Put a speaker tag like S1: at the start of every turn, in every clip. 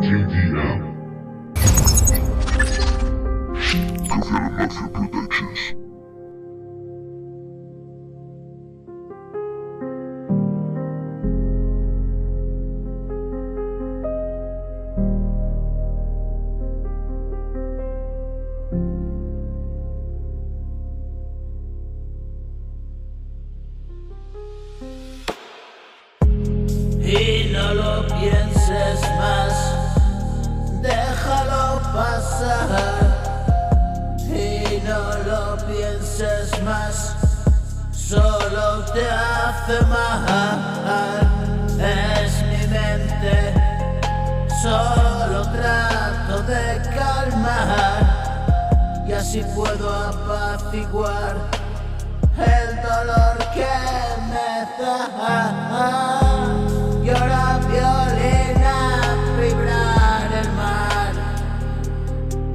S1: JDM. Caveira Mafia Productions.
S2: Y no lo pienses más, déjalo pasar. Y no lo pienses más, solo te hace mal. Es mi mente, solo trato de calmar, y así puedo apaciguar el dolor que me da. Y ahora violina vibrar el mar,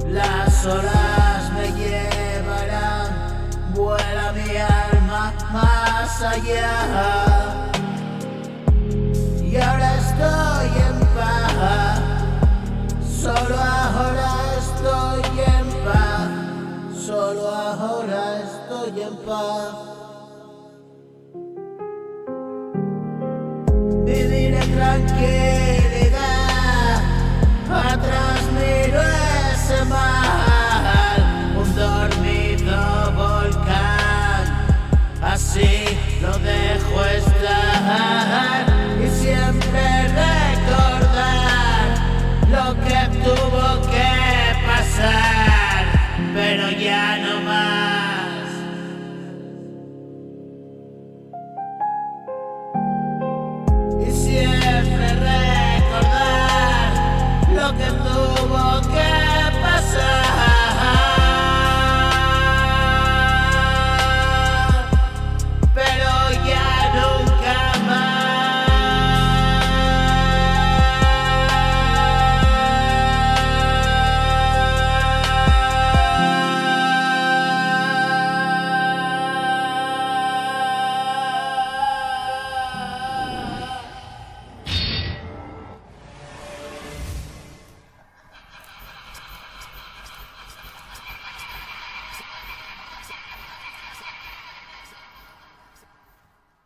S2: las olas me llevarán, vuela mi alma más allá. Y ahora estoy en paz, solo ahora estoy en paz, solo ahora estoy en paz. Vivir en tranquilidad, atrás miro ese mar, un dormido volcán, así lo dejo estar, y siempre recordar lo que tuvo que pasar, pero ya no más. Y siempre